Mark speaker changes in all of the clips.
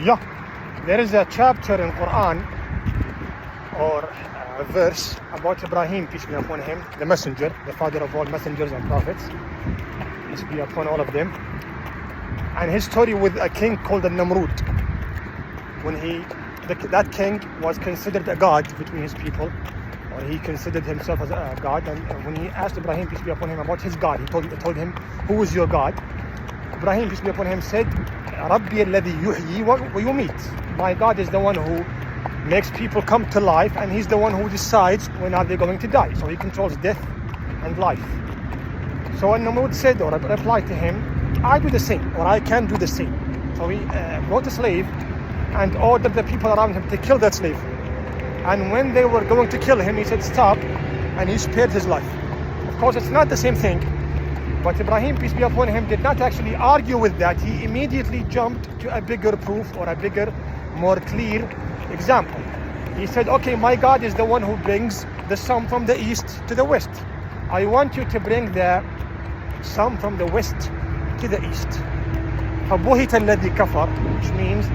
Speaker 1: Yeah, there is a chapter in Quran or a verse about Ibrahim, peace be upon him, the messenger, the father of all messengers and prophets, peace be upon all of them, and his story with a king called Namrud. When that king was considered a god between his people, or he considered himself as a god, and when he asked Ibrahim, peace be upon him, about his god, he told him, who is your god? Ibrahim, peace be upon him, said, Rabbi alladhi yuhyi wa yumit. My God is the one who makes people come to life, and he's the one who decides when are they going to die. So he controls death and life. So Namrud said, or replied to him, I do the same, or I can do the same. So he brought a slave and ordered the people around him to kill that slave. And when they were going to kill him, he said, stop, and he spared his life. Of course, it's not the same thing. But Ibrahim, peace be upon him, did not actually argue with that. He immediately jumped to a bigger proof, or a bigger, more clear example. He said, okay, my God is the one who brings the sun from the east to the west. I want you to bring the sun from the west to the east. فَبُهِتَ الَّذِي كَفَرَ, which means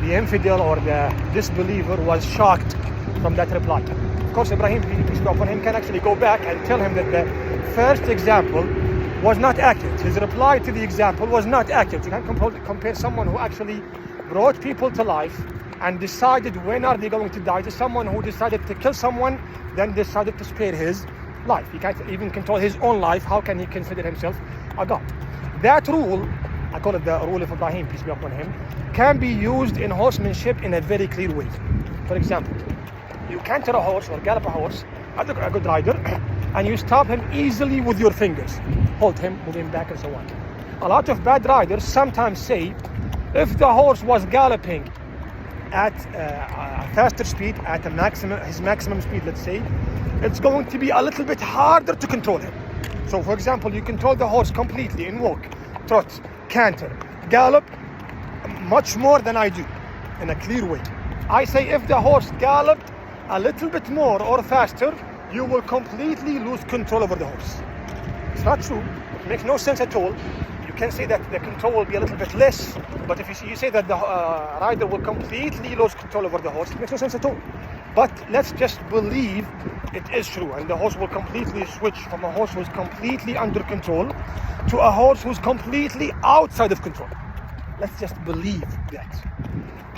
Speaker 1: the infidel or the disbeliever was shocked from that reply. Of course, Ibrahim, peace be upon him, can actually go back and tell him that the first example was not accurate. His reply to the example was not accurate. You can't compare someone who actually brought people to life and decided when are they going to die to someone who decided to kill someone, then decided to spare his life. He can't even control his own life. How can he consider himself a god? That rule, I call it the rule of Ibrahim, peace be upon him, can be used in horsemanship in a very clear way. For example, you canter a horse or gallop a horse, a good rider, and you stop him easily with your fingers. Hold him, move him back, and so on. A lot of bad riders sometimes say, if the horse was galloping at a faster speed, at his maximum speed, let's say, it's going to be a little bit harder to control him. So, for example, you control the horse completely in walk, trot, canter, gallop, much more than I do, in a clear way. I say if the horse galloped a little bit more or faster, you will completely lose control over the horse. It's not true. It makes no sense at all. You can say that the control will be a little bit less, but if you say that the rider will completely lose control over the horse, it makes no sense at all. But let's just believe it is true, and the horse will completely switch from a horse who's completely under control to a horse who's completely outside of control. Let's just believe that.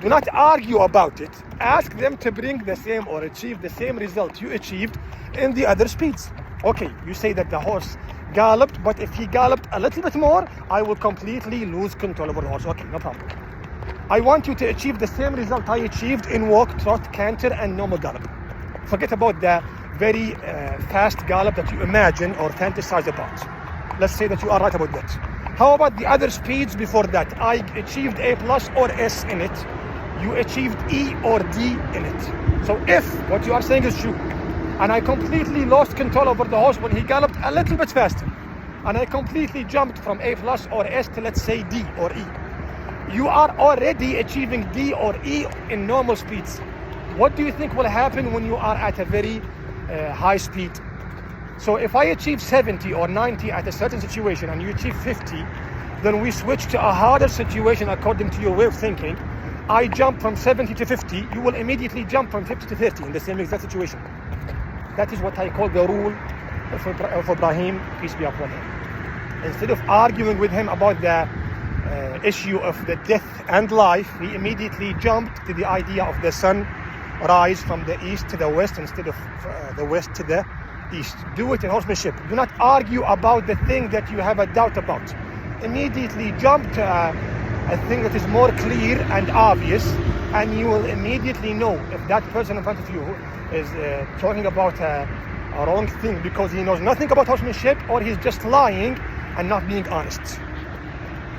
Speaker 1: Do not argue about it. Ask them to bring the same or achieve the same result you achieved in the other speeds. Okay, you say that the horse galloped, but if he galloped a little bit more, I will completely lose control over the horse. Okay, no problem. I want you to achieve the same result I achieved in walk, trot, canter, and normal gallop. Forget about the very fast gallop that you imagine or fantasize about. Let's say that you are right about that. How about the other speeds before that? I achieved A plus or S in it. You achieved E or D in it. So if what you are saying is true, and I completely lost control over the horse when he galloped a little bit faster, and I completely jumped from A plus or S to, let's say, D or E, you are already achieving D or E in normal speeds. What do you think will happen when you are at a very high speed? So if I achieve 70 or 90 at a certain situation and you achieve 50, then we switch to a harder situation according to your way of thinking. I jump from 70 to 50, you will immediately jump from 50 to 30 in the same exact situation. That is what I call the rule of Ibrahim, peace be upon him. Instead of arguing with him about the issue of the death and life, he immediately jumped to the idea of the sun rise from the east to the west instead of the west to the east. Do it in horsemanship. Do not argue about the thing that you have a doubt about. Immediately jump to a thing that is more clear and obvious, and you will immediately know if that person in front of you is talking about a wrong thing because he knows nothing about horsemanship, or he's just lying and not being honest.